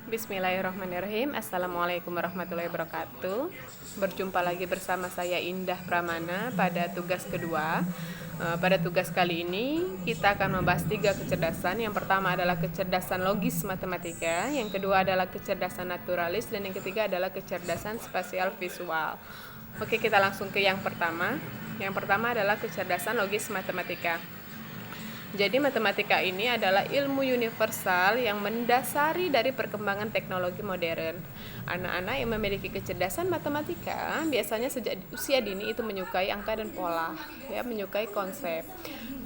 Bismillahirrahmanirrahim. Assalamualaikum warahmatullahi wabarakatuh. Berjumpa lagi bersama saya Indah Pramana pada tugas kedua. Pada tugas kali ini kita akan membahas 3 kecerdasan. Yang pertama adalah kecerdasan logis matematika, yang kedua adalah kecerdasan naturalis, dan yang ketiga adalah kecerdasan spasial visual. Oke, kita langsung ke yang pertama. Yang pertama adalah kecerdasan logis matematika. Jadi matematika ini adalah ilmu universal yang mendasari dari perkembangan teknologi modern. Anak-anak yang memiliki kecerdasan matematika biasanya sejak usia dini itu menyukai angka dan pola, ya, menyukai konsep.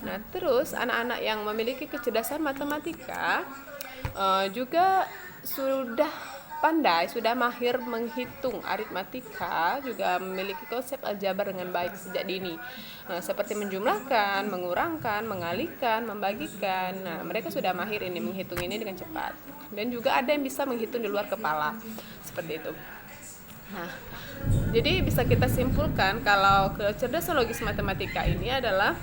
Nah, terus anak-anak yang memiliki kecerdasan matematika juga sudah pandai, sudah mahir menghitung aritmatika, juga memiliki konsep aljabar dengan baik sejak dini, seperti menjumlahkan, mengurangkan, mengalihkan, membagikan. Nah, mereka sudah mahir ini menghitung ini dengan cepat, dan juga ada yang bisa menghitung di luar kepala, seperti itu. Nah, jadi bisa kita simpulkan kalau kecerdasan logis matematika ini adalah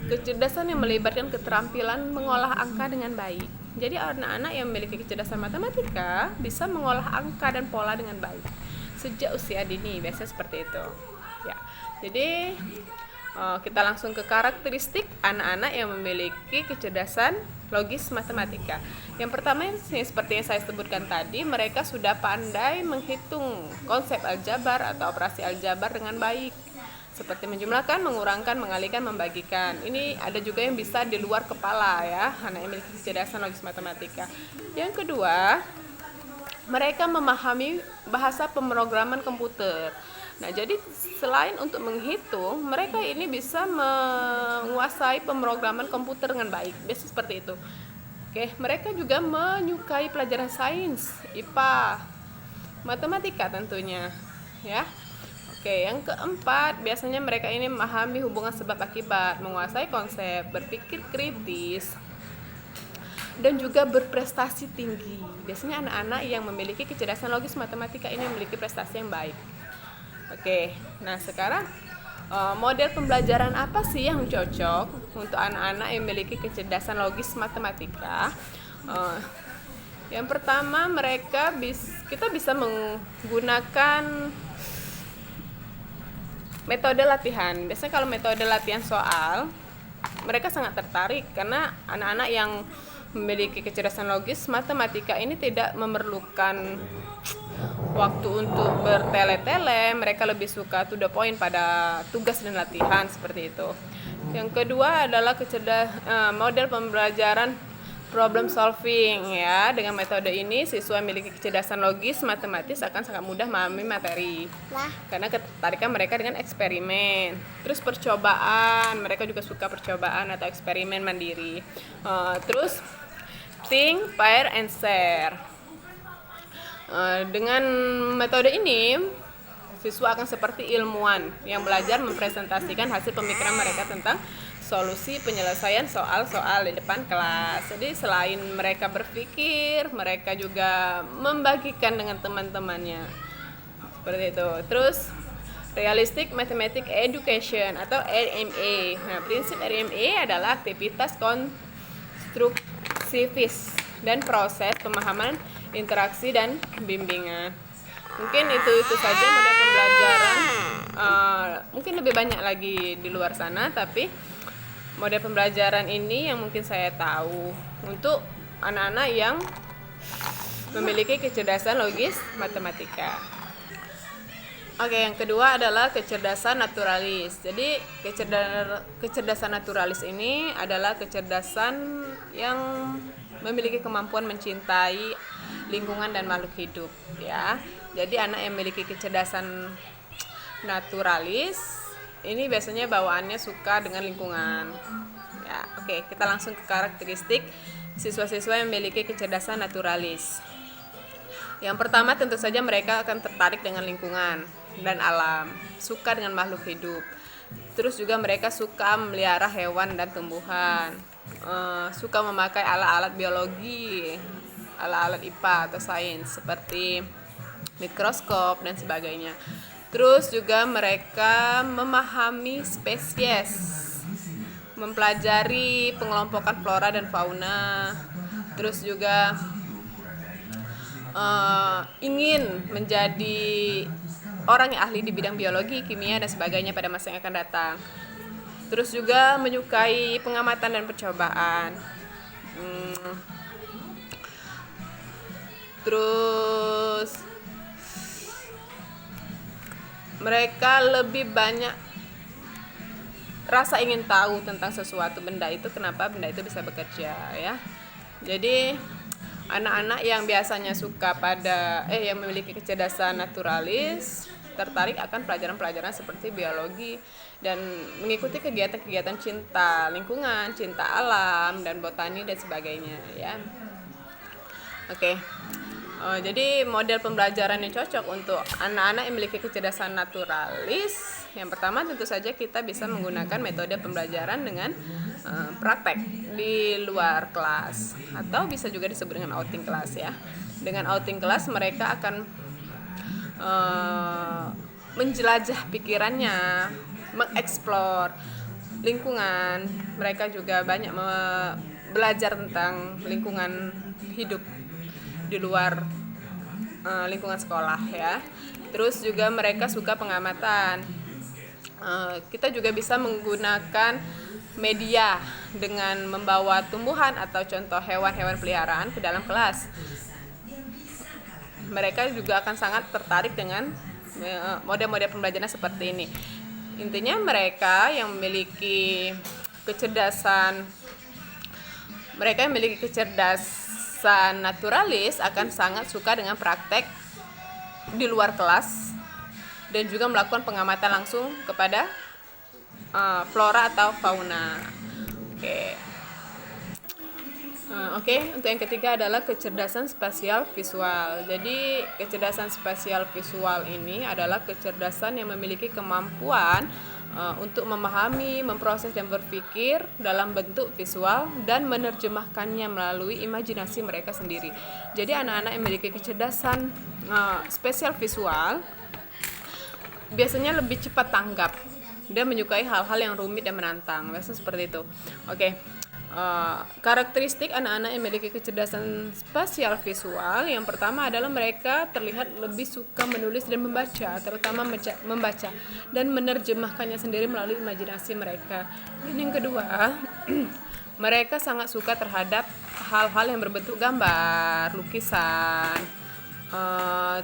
kecerdasan yang melibatkan keterampilan mengolah angka dengan baik. Jadi anak-anak yang memiliki kecerdasan matematika bisa mengolah angka dan pola dengan baik sejak usia dini, biasanya seperti itu. Ya, jadi kita langsung ke karakteristik anak-anak yang memiliki kecerdasan logis matematika. Yang pertama, seperti yang saya sebutkan tadi, mereka sudah pandai menghitung konsep aljabar atau operasi aljabar dengan baik, seperti menjumlahkan, mengurangkan, mengalihkan, membagikan. Ini ada juga yang bisa di luar kepala, ya, anak yang memiliki kecerdasan logis matematika. Yang kedua, mereka memahami bahasa pemrograman komputer. Nah, jadi selain untuk menghitung, mereka ini bisa menguasai pemrograman komputer dengan baik. Biasanya seperti itu. Oke, mereka juga menyukai pelajaran sains, IPA, matematika tentunya, ya. Oke, yang keempat, biasanya mereka ini memahami hubungan sebab akibat, menguasai konsep, berpikir kritis, dan juga berprestasi tinggi. Biasanya anak-anak yang memiliki kecerdasan logis matematika ini memiliki prestasi yang baik. Oke, nah sekarang model pembelajaran apa sih yang cocok untuk anak-anak yang memiliki kecerdasan logis matematika? Yang pertama, kita bisa menggunakan metode latihan. Biasanya kalau metode latihan soal, mereka sangat tertarik karena anak-anak yang memiliki kecerdasan logis matematika ini tidak memerlukan waktu untuk bertele-tele. Mereka lebih suka to the point pada tugas dan latihan, seperti itu. Yang kedua adalah model pembelajaran problem solving, ya. Dengan metode ini siswa yang memiliki kecerdasan logis matematis akan sangat mudah memahami materi karena ketertarikan mereka dengan eksperimen. Terus percobaan, mereka juga suka percobaan atau eksperimen mandiri. Terus think, pair, and share. Dengan metode ini siswa akan seperti ilmuwan yang belajar mempresentasikan hasil pemikiran mereka tentang solusi penyelesaian soal-soal di depan kelas. Jadi selain mereka berpikir, mereka juga membagikan dengan teman-temannya, seperti itu. Terus Realistic Mathematics Education atau RMA. Nah, prinsip RMA adalah aktivitas konstruktivis dan proses pemahaman, interaksi, dan bimbingan. Mungkin itu saja model pembelajaran. Mungkin lebih banyak lagi di luar sana, tapi model pembelajaran ini yang mungkin saya tahu untuk anak-anak yang memiliki kecerdasan logis matematika. Oke, yang kedua adalah kecerdasan naturalis. Jadi kecerdasan naturalis ini adalah kecerdasan yang memiliki kemampuan mencintai lingkungan dan makhluk hidup, ya. Jadi anak yang memiliki kecerdasan naturalis ini biasanya bawaannya suka dengan lingkungan. Ya, oke, kita langsung ke karakteristik siswa-siswa yang memiliki kecerdasan naturalis. Yang pertama, tentu saja mereka akan tertarik dengan lingkungan dan alam, suka dengan makhluk hidup. Terus juga mereka suka memelihara hewan dan tumbuhan, suka memakai alat-alat biologi, alat-alat IPA atau sains seperti mikroskop dan sebagainya. Terus juga mereka memahami spesies, mempelajari pengelompokan flora dan fauna. Terus juga ingin menjadi orang yang ahli di bidang biologi, kimia, dan sebagainya pada masa yang akan datang. Terus juga menyukai pengamatan dan percobaan. Terus mereka lebih banyak rasa ingin tahu tentang sesuatu benda itu, kenapa benda itu bisa bekerja ya. Jadi anak-anak yang biasanya suka pada yang memiliki kecerdasan naturalis tertarik akan pelajaran-pelajaran seperti biologi dan mengikuti kegiatan-kegiatan cinta lingkungan, cinta alam, dan botani dan sebagainya ya. Oke. Jadi model pembelajaran yang cocok untuk anak-anak yang memiliki kecerdasan naturalis, yang pertama tentu saja kita bisa menggunakan metode pembelajaran dengan praktek di luar kelas, atau bisa juga disebut dengan outing kelas ya. Dengan outing kelas mereka akan menjelajah pikirannya, mengeksplor lingkungan. Mereka juga banyak belajar tentang lingkungan hidup di luar lingkungan sekolah ya. Terus juga mereka suka pengamatan. Kita juga bisa menggunakan media dengan membawa tumbuhan atau contoh hewan-hewan peliharaan ke dalam kelas. Mereka juga akan sangat tertarik dengan model-model pembelajaran seperti ini. Intinya mereka yang memiliki kecerdasan naturalis akan sangat suka dengan praktek di luar kelas dan juga melakukan pengamatan langsung kepada flora atau fauna. Oke, untuk yang ketiga adalah kecerdasan spasial visual. Jadi kecerdasan spasial visual ini adalah kecerdasan yang memiliki kemampuan untuk memahami, memproses, dan berpikir dalam bentuk visual dan menerjemahkannya melalui imajinasi mereka sendiri. Jadi anak-anak yang memiliki kecerdasan spasial visual biasanya lebih cepat tanggap dan menyukai hal-hal yang rumit dan menantang. Biasanya seperti itu. Oke. Karakteristik anak-anak yang memiliki kecerdasan spasial visual, yang pertama adalah mereka terlihat lebih suka menulis dan membaca, terutama membaca dan menerjemahkannya sendiri melalui imajinasi mereka. Dan yang kedua, mereka sangat suka terhadap hal-hal yang berbentuk gambar, lukisan,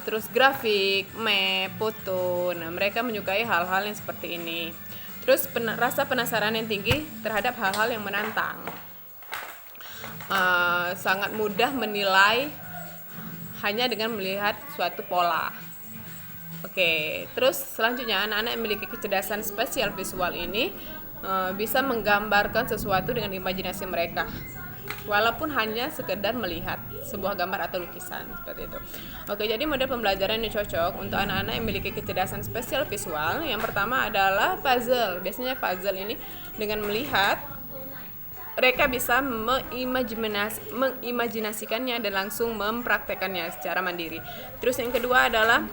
terus grafik, map, foto. Nah, mereka menyukai hal-hal yang seperti ini. Terus rasa penasaran yang tinggi terhadap hal-hal yang menantang. Sangat mudah menilai hanya dengan melihat suatu pola. Oke, terus selanjutnya anak-anak yang memiliki kecerdasan spasial visual ini bisa menggambarkan sesuatu dengan imajinasi mereka, walaupun hanya sekedar melihat sebuah gambar atau lukisan seperti itu. Oke, jadi model pembelajaran yang cocok untuk anak-anak yang memiliki kecerdasan spasial visual, yang pertama adalah puzzle. Biasanya puzzle ini dengan melihat mereka bisa mengimajinasikannya dan langsung mempraktekannya secara mandiri. Terus yang kedua adalah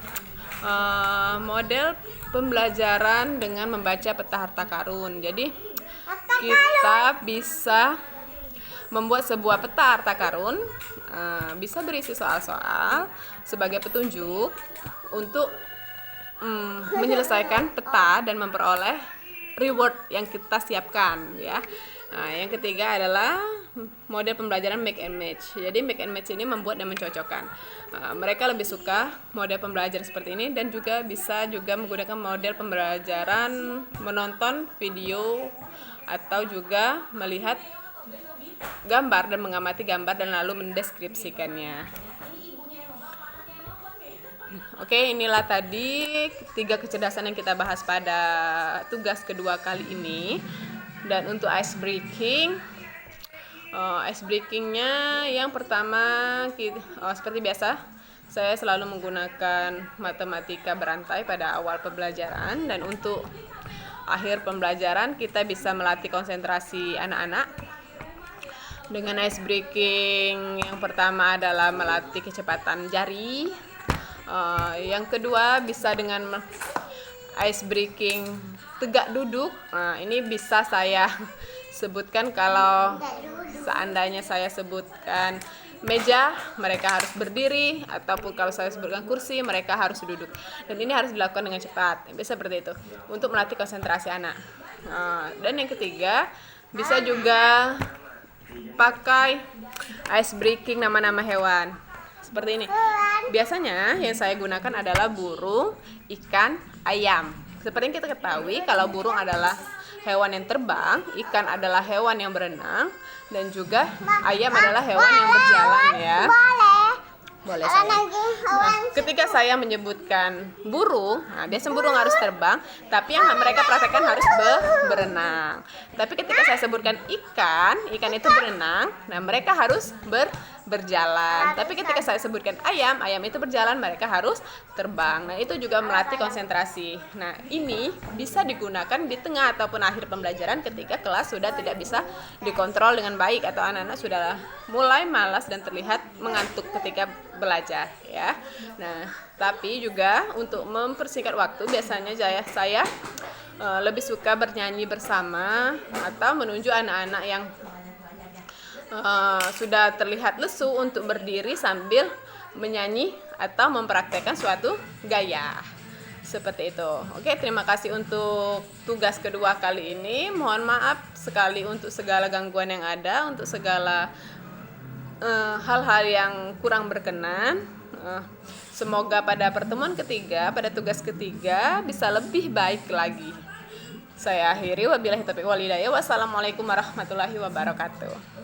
model pembelajaran dengan membaca peta harta karun. Jadi kita bisa membuat sebuah peta harta karun, bisa berisi soal-soal sebagai petunjuk untuk menyelesaikan peta dan memperoleh reward yang kita siapkan ya. Nah, yang ketiga adalah model pembelajaran make and match. Jadi make and match ini membuat dan mencocokkan. Mereka lebih suka model pembelajaran seperti ini dan juga bisa juga menggunakan model pembelajaran menonton video atau juga melihat gambar dan mengamati gambar dan lalu mendeskripsikannya. Oke, inilah tadi 3 kecerdasan yang kita bahas pada tugas kedua kali ini. Dan untuk ice breakingnya yang pertama seperti biasa saya selalu menggunakan matematika berantai pada awal pembelajaran, dan untuk akhir pembelajaran kita bisa melatih konsentrasi anak-anak dengan ice breaking. Yang pertama adalah melatih kecepatan jari, yang kedua bisa dengan ice breaking tegak duduk. Ini bisa saya sebutkan kalau seandainya saya sebutkan meja, mereka harus berdiri, ataupun kalau saya sebutkan kursi, mereka harus duduk. Dan ini harus dilakukan dengan cepat, bisa seperti itu, untuk melatih konsentrasi anak. Dan yang ketiga, bisa juga pakai ice breaking nama-nama hewan. Seperti ini. Biasanya yang saya gunakan adalah burung, ikan, ayam. Seperti yang kita ketahui, kalau burung adalah hewan yang terbang, ikan adalah hewan yang berenang, dan juga ayam adalah hewan yang berjalan ya. Boleh saya. Nah, ketika saya menyebutkan burung, biasanya burung harus terbang, tapi yang mereka praktekkan harus berenang. Tapi ketika saya sebutkan ikan itu berenang, nah mereka harus berjalan. Tapi ketika saya sebutkan ayam itu berjalan, mereka harus terbang. Nah, itu juga melatih konsentrasi. Nah, ini bisa digunakan di tengah ataupun akhir pembelajaran ketika kelas sudah tidak bisa dikontrol dengan baik atau anak-anak sudah mulai malas dan terlihat mengantuk ketika belajar ya. Nah, tapi juga untuk mempersingkat waktu, biasanya saya lebih suka bernyanyi bersama atau menunjuk anak-anak yang sudah terlihat lesu untuk berdiri sambil menyanyi atau mempraktekkan suatu gaya. Seperti itu. Oke, terima kasih untuk tugas kedua kali ini. Mohon maaf sekali untuk segala gangguan yang ada, untuk segala hal-hal yang kurang berkenan. Semoga pada pertemuan ketiga, pada tugas ketiga bisa lebih baik lagi. Saya akhiri, wabillahi taufiq wal hidayah. Wassalamualaikum warahmatullahi wabarakatuh.